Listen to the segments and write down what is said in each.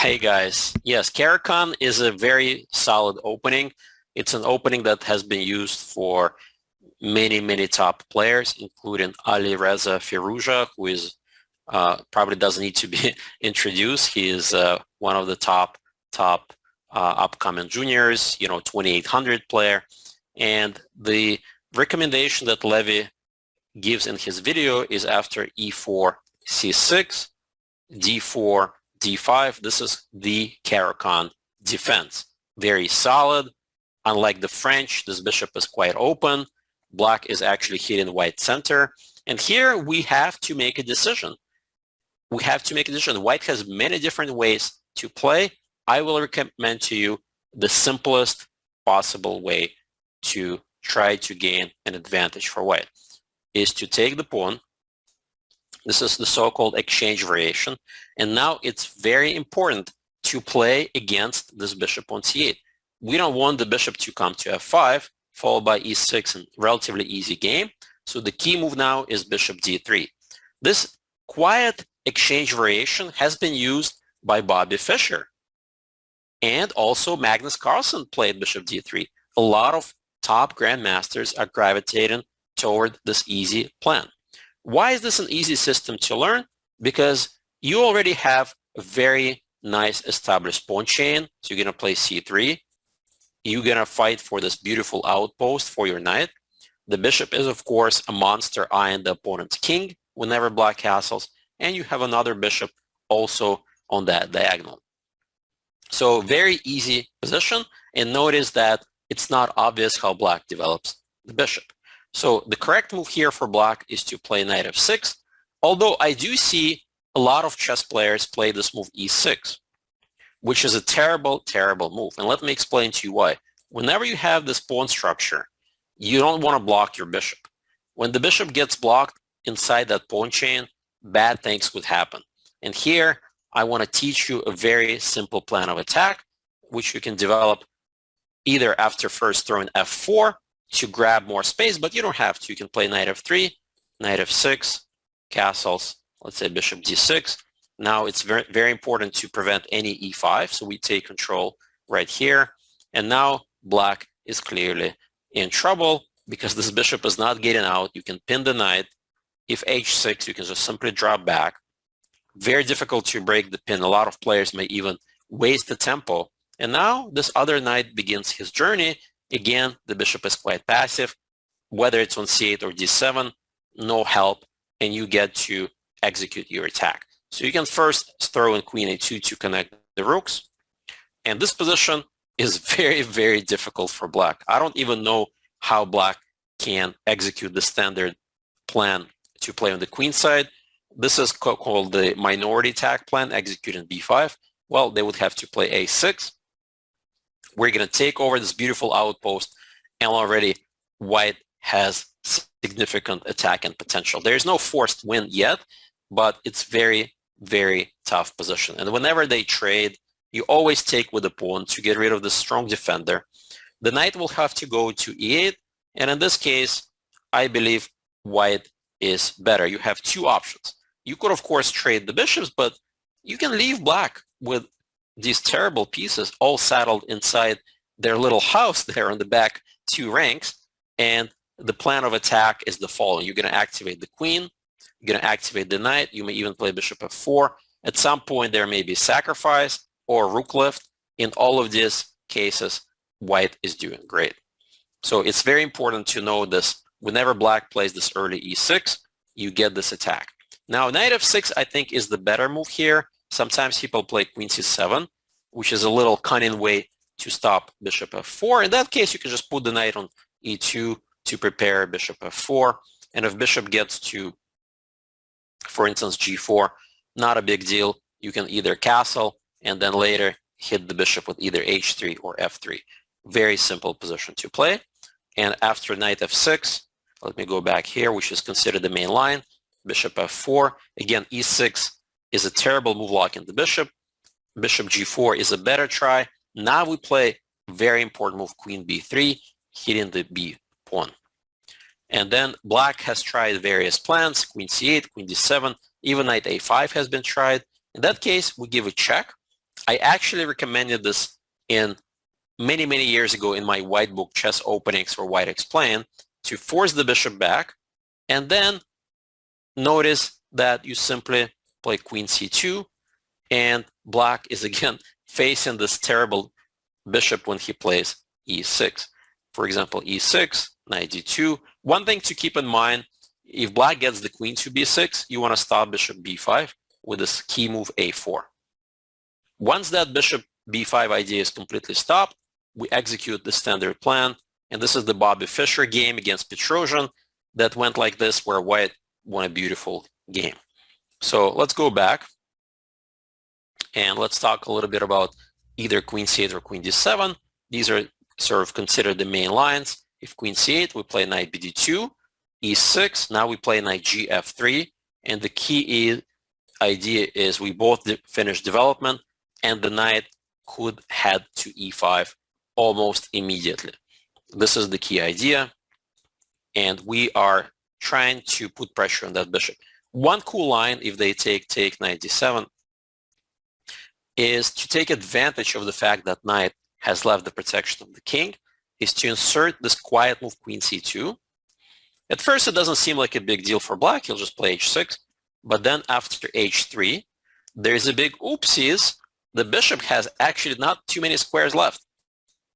Hey guys, yes, Caro-Kann is a very solid opening. It's an opening that has been used for many top players, including Ali Reza Firouzja, who is probably doesn't need to be introduced. He is one of the top upcoming juniors, 2800 player. And the recommendation that Levy gives in his video is after e4, c6, d4, d5. This is the Caro-Kann defense. Very solid. Unlike the French, this bishop is quite open. Black is actually hitting white center. And here we have to make a decision. White has many different ways to play. I will recommend to you the simplest possible way to try to gain an advantage for white is to take the pawn. This is the so-called exchange variation. And now it's very important to play against this bishop on c8. We don't want the bishop to come to f5, followed by e6, and relatively easy game. So the key move now is bishop d3. This quiet exchange variation has been used by Bobby Fischer. And also Magnus Carlsen played bishop d3. A lot of top grandmasters are gravitating toward this easy plan. Why is this an easy system to learn? Because you already have a very nice established pawn chain. So you're going to play c3. You're going to fight for this beautiful outpost for your knight. The bishop is, of course, a monster eyeing the opponent's king whenever black castles. And you have another bishop also on that diagonal. So very easy position. And notice that it's not obvious how black develops the bishop. So the correct move here for black is to play knight f6, although I do see a lot of chess players play this move e6, which is a terrible move. And let me explain to you why. Whenever you have this pawn structure, you don't want to block your bishop. When the bishop gets blocked inside that pawn chain, bad things would happen. And here, I want to teach you a very simple plan of attack, which you can develop either after first throwing f4, to grab more space, but you don't have to. You can play knight f3, knight f6, castles, let's say bishop d6. Now it's very important to prevent any e5, so we take control right here. And now black is clearly in trouble because this bishop is not getting out. You can pin the knight. If h6, you can just simply drop back. Very difficult to break the pin. A lot of players may even waste the tempo. And now this other knight begins his journey. Again, the bishop is quite passive. Whether it's on c8 or d7, no help, and you get to execute your attack. So you can first throw in queen a2 to connect the rooks. And this position is very difficult for black. I don't even know how black can execute the standard plan to play on the queen side. This is called the minority attack plan, execute in b5. Well, they would have to play a6. We're going to take over this beautiful outpost, and already white has significant attacking potential. There is no forced win yet, but it's very tough position. And whenever they trade, you always take with the pawn to get rid of the strong defender. The knight will have to go to e8, and in this case, I believe white is better. You have two options. You could, of course, trade the bishops, but you can leave black with these terrible pieces all saddled inside their little house there on the back two ranks. And the plan of attack is the following. You're going to activate the queen. You're going to activate the knight. You may even play bishop f4. At some point, there may be sacrifice or rook lift. In all of these cases, white is doing great. So it's very important to know this. Whenever black plays this early e6, you get this attack. Now, knight f6, I think, is the better move here. Sometimes people play queen c7, which is a little cunning way to stop bishop f4. In that case, you can just put the knight on e2 to prepare bishop f4. And if bishop gets to, for instance, g4, not a big deal. You can either castle and then later hit the bishop with either h3 or f3. Very simple position to play. And after knight f6, let me go back here, which is considered the main line, bishop f4. Again, e6 is a terrible move blocking the bishop. Bishop g4 is a better try. Now we play very important move, queen b3, hitting the b pawn. And then black has tried various plans, queen c8, queen d7, even knight a5 has been tried. In that case, we give a check. I actually recommended this in many, many years ago in my white book, Chess Openings for White Explained, to force the bishop back, and then notice that you simply play queen c2, and black is again facing this terrible bishop when he plays e6. For example, e6, knight d2. One thing to keep in mind, if black gets the queen to b6, you want to stop bishop b5 with this key move a4. Once that bishop b5 idea is completely stopped, we execute the standard plan, and this is the Bobby Fischer game against Petrosian that went like this, where white won a beautiful game. So let's go back, and let's talk a little bit about either queen c8 or queen d7. These are sort of considered the main lines. If queen c8, we play knight bd2, e6, now we play knight gf3, and the key idea is we both finish development, and the knight could head to e5 almost immediately. This is the key idea, and we are trying to put pressure on that bishop. One cool line, if they take knight d7, is to take advantage of the fact that knight has left the protection of the king, is to insert this quiet move queen c2. At first, it doesn't seem like a big deal for black. He'll just play h6. But then after h3, there's a big oopsies. The bishop has actually not too many squares left.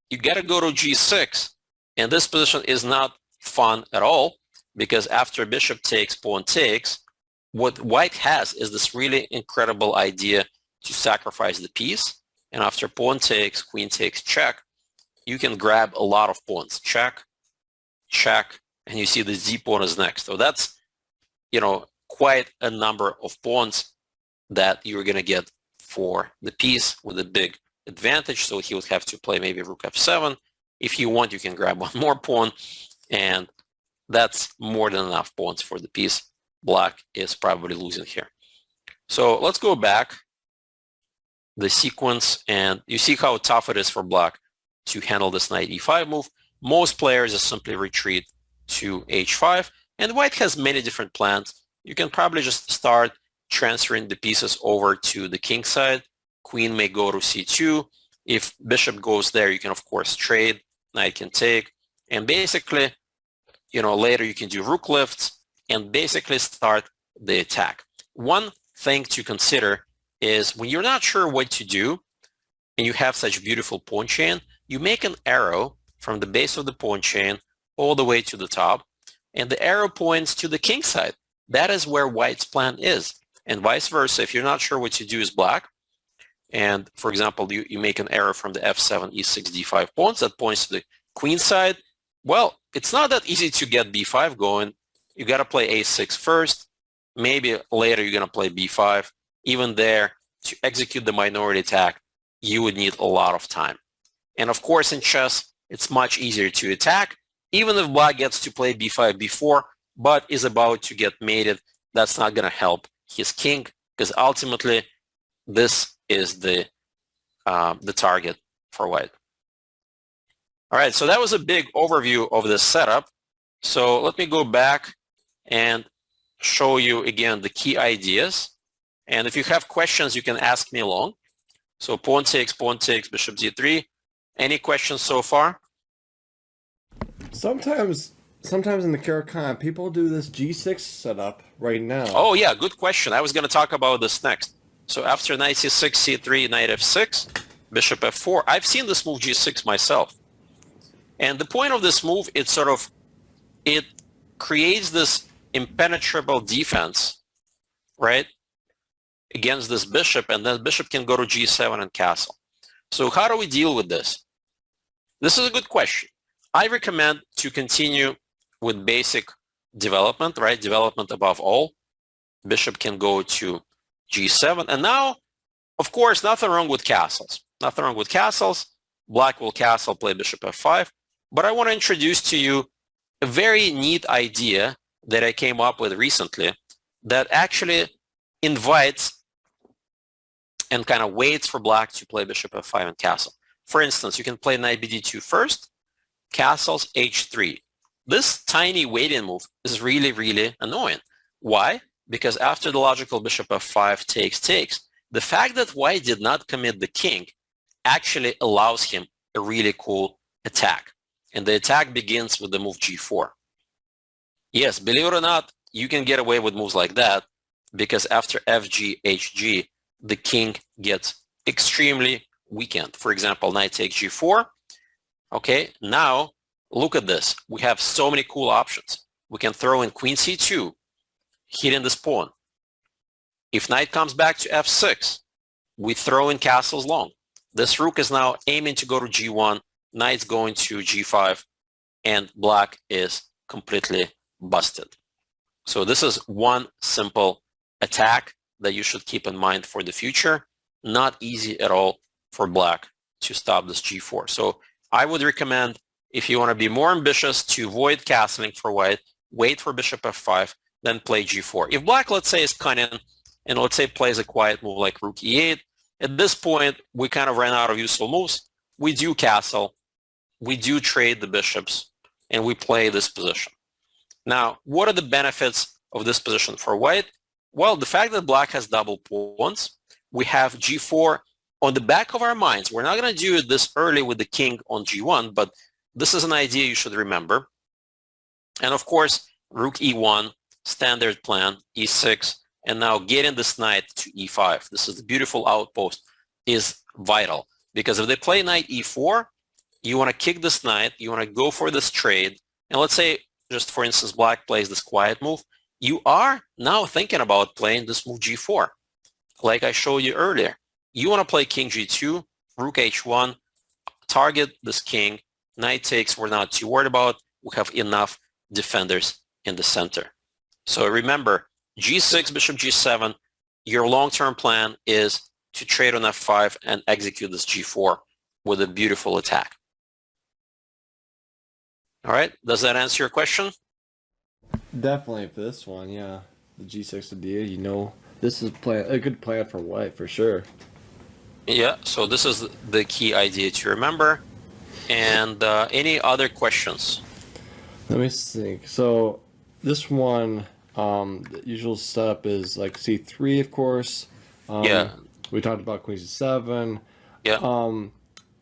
You got to go to g6. And this position is not fun at all, because after bishop takes, pawn takes, what white has is this really incredible idea to sacrifice the piece. And after pawn takes, queen takes, check, you can grab a lot of pawns. Check, check, and you see the z pawn is next. So that's, quite a number of pawns that you're going to get for the piece with a big advantage. So he would have to play maybe rook f7. If you want, you can grab one more pawn, and that's more than enough pawns for the piece. Black is probably losing here. So let's go back the sequence, and you see how tough it is for black to handle this knight e5 move. Most players just simply retreat to h5, and white has many different plans. You can probably just start transferring the pieces over to the king side. Queen may go to c2. If bishop goes there, you can of course trade. Knight can take, and basically, later you can do rook lifts and basically start the attack. One thing to consider is when you're not sure what to do and you have such beautiful pawn chain, you make an arrow from the base of the pawn chain all the way to the top, and the arrow points to the king side. That is where white's plan is, and vice versa. If you're not sure what to do as black, and for example, you make an arrow from the f7, e6, d5 pawns that points to the queen side, well, it's not that easy to get b5 going. You got to play a6 first. Maybe later you're going to play b5. Even there, to execute the minority attack, you would need a lot of time. And of course, in chess, it's much easier to attack. Even if black gets to play b5 before, but is about to get mated, that's not going to help his king, because ultimately, this is the target for white. All right, so that was a big overview of this setup. So let me go back and show you again the key ideas. And if you have questions, you can ask me along. So pawn takes, bishop d3. Any questions so far? Sometimes in the Caro-Kann, people do this g6 setup right now. Oh yeah, good question. I was going to talk about this next. So after knight c6, c3, knight f6, bishop f4, I've seen this move g6 myself. And the point of this move, it creates this impenetrable defense, right, against this bishop, and then bishop can go to g7 and castle. So how do we deal with this? This is a good question. I recommend to continue with basic development, right? Development above all. Bishop can go to g7. And now, of course, nothing wrong with castles. Nothing wrong with castles. Black will castle, play bishop f5. But I want to introduce to you a very neat idea that I came up with recently that actually invites and kind of waits for black to play bishop f5 and castle. For instance, you can play knight bd2 first, castles h3. This tiny waiting move is really, really annoying. Why? Because after the logical bishop f5 takes, the fact that white did not commit the king actually allows him a really cool attack. And the attack begins with the move g4. Yes, believe it or not, you can get away with moves like that because after fg, hg, the king gets extremely weakened. For example, knight takes g4. Okay, now look at this. We have so many cool options. We can throw in queen c2, hitting this pawn. If knight comes back to f6, we throw in castles long. This rook is now aiming to go to g1, knight's going to g5, and black is completely busted. So this is one simple attack that you should keep in mind for the future. Not easy at all for black to stop this g4. So I would recommend, if you want to be more ambitious, to avoid castling for white, wait for bishop f5, then play g4. If black, let's say, is cunning, and let's say plays a quiet move like rook e8, at this point, we kind of ran out of useful moves. We do castle, we do trade the bishops, and we play this position. Now, what are the benefits of this position for white? Well, the fact that black has double pawns, we have g4 on the back of our minds. We're not going to do it this early with the king on g1, but this is an idea you should remember. And of course, rook e1, standard plan, e6, and now getting this knight to e5. This is the beautiful outpost, is vital. Because if they play knight e4, you want to kick this knight, you want to go for this trade, and let's say, just for instance, black plays this quiet move, you are now thinking about playing this move g4, like I showed you earlier. You want to play king g2, rook h1, target this king, knight takes, we're not too worried about, we have enough defenders in the center. So remember, g6, bishop g7, your long-term plan is to trade on f5 and execute this g4 with a beautiful attack. All right, does that answer your question? Definitely for this one, yeah. The g6 idea, you know, this is a good plan for white for sure. Yeah, so this is the key idea to remember. And any other questions? Let me think. So this one, the usual setup is like c3, of course. Yeah. We talked about queen c7. Yeah.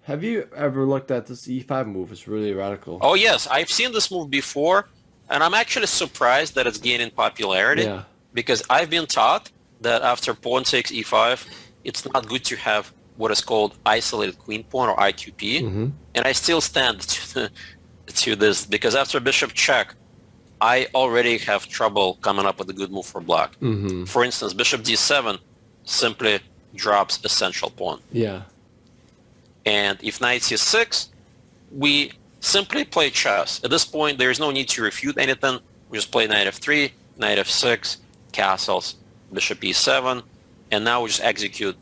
Have you ever looked at this e5 move? It's really radical. Oh, yes. I've seen this move before, and I'm actually surprised that it's gaining popularity. Yeah. Because I've been taught that after pawn takes e5, it's not good to have what is called isolated queen pawn or IQP. Mm-hmm. And I still stand to this, because after bishop check, I already have trouble coming up with a good move for black. Mm-hmm. For instance, bishop d7 simply drops a central pawn. Yeah. And if knight c6, we simply play chess. At this point, there is no need to refute anything. We just play knight f3, knight f6, castles, bishop e7, and now we just execute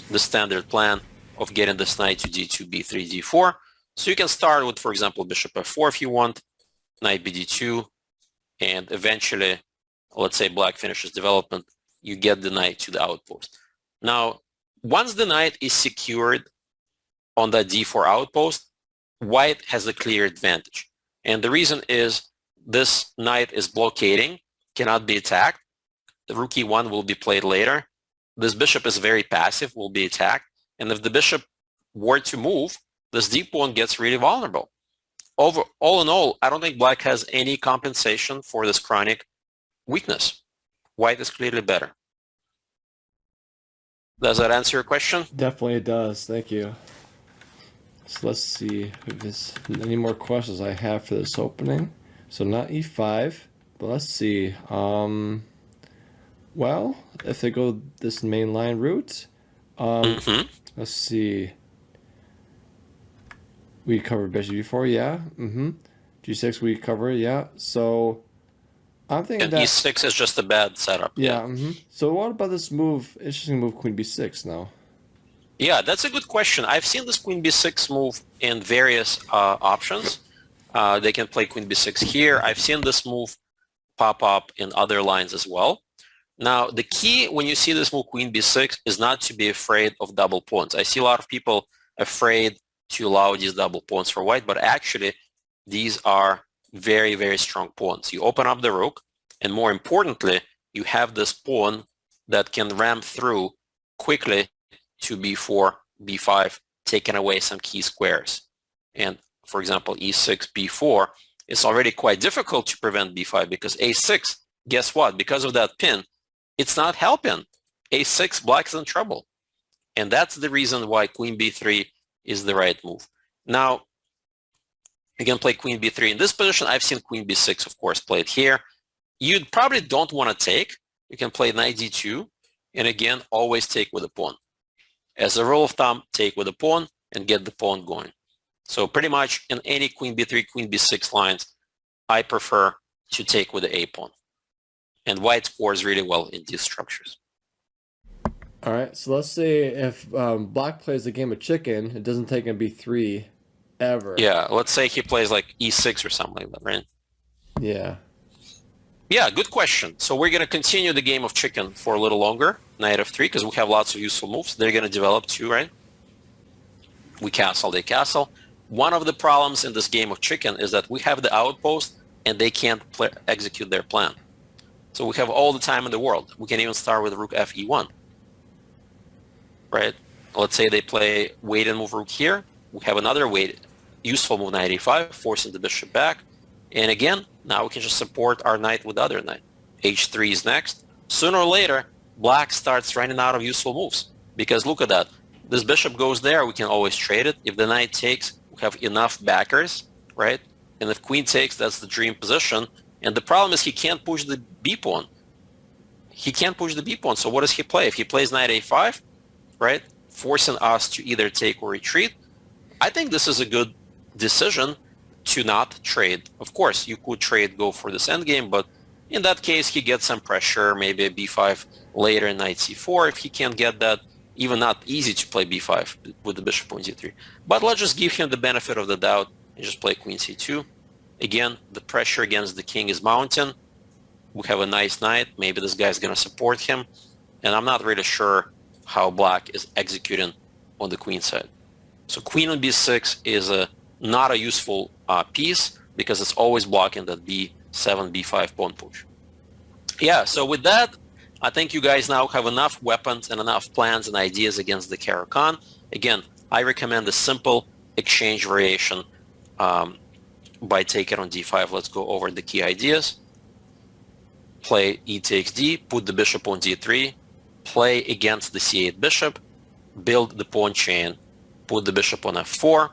the standard plan of getting this knight to d2, b3, d4. So you can start with, for example, bishop f4 if you want, knight bd2, and eventually, let's say black finishes development, you get the knight to the outpost. Now, once the knight is secured on that d4 outpost, white has a clear advantage. And the reason is this knight is blockading, cannot be attacked. The rook e1 will be played later. This bishop is very passive, will be attacked. And if the bishop were to move, this d pawn gets really vulnerable. All in all, I don't think black has any compensation for this chronic weakness. White is clearly better. Does that answer your question? Definitely it does. Thank you. So let's see if there's any more questions I have for this opening. So not e5, but let's see. Well, if they go this main line route, let's see. We covered bishop e4, yeah. G6 we cover, yeah. So I'm thinking And that e6 is just a bad setup. yeah. So what about this move? Interesting move, queen b6 now. Yeah, that's a good question. I've seen this queen b6 move in various options. They can play queen b6 here. I've seen this move pop up in other lines as well. Now, the key when you see this move queen b6 is not to be afraid of double pawns. I see a lot of people afraid to allow these double pawns for white, but actually these are very, very strong pawns. You open up the rook, and more importantly, you have this pawn that can ram through quickly to b4, b5, taking away some key squares. And for example, e6, b4, it's already quite difficult to prevent b5 because a6, guess what? Because of that pin, it's not helping. a6, black is in trouble. And that's the reason why queen b3 is the right move. Now, you can play queen b3 in this position. I've seen queen b6, of course, played here. You probably don't want to take. You can play knight d2, and again, always take with a pawn. As a rule of thumb, take with a pawn and get the pawn going. So pretty much in any queen b3, queen b6 lines, I prefer to take with the a pawn. And white scores really well in these structures. All right, so let's say if black plays a game of chicken, it doesn't take in b3 ever. Yeah, let's say he plays like e6 or something like that, right? Yeah. Yeah, good question. So we're going to continue the game of chicken for a little longer, knight f3, because we have lots of useful moves. They're going to develop too, right? We castle, they castle. One of the problems in this game of chicken is that we have the outpost and they can't execute their plan. So we have all the time in the world. We can even start with rook f e1, right? Let's say they play wait and move rook here. We have another useful move, knight e5, forcing the bishop back. And again, now we can just support our knight with the other knight. h3 is next. Sooner or later, black starts running out of useful moves. Because look at that. This bishop goes there, we can always trade it. If the knight takes, we have enough backers, right? And if queen takes, that's the dream position. And the problem is he can't push the b-pawn. He can't push the b-pawn, so what does he play? If he plays knight a5, right, forcing us to either take or retreat, I think this is a good decision to not trade. Of course, you could trade, go for this endgame, but in that case, he gets some pressure, maybe a b5 later, knight c4. If he can't get that, even not easy to play b5 with the bishop on d3. But let's just give him the benefit of the doubt and just play queen c2. Again, the pressure against the king is mounting. We have a nice knight. Maybe this guy's going to support him. And I'm not really sure how black is executing on the queen side. So queen on b6 is not a useful piece because it's always blocking that b7, b5 pawn push. Yeah, so with that, I think you guys now have enough weapons and enough plans and ideas against the Caro-Kann. Again, I recommend a simple exchange variation by taking on d5. Let's go over the key ideas. Play e takes d, put the bishop on d3, play against the c8 bishop, build the pawn chain, put the bishop on f4,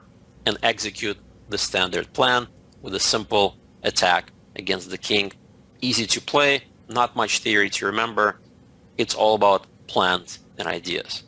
and execute the standard plan with a simple attack against the king. Easy to play, not much theory to remember. It's all about plans and ideas.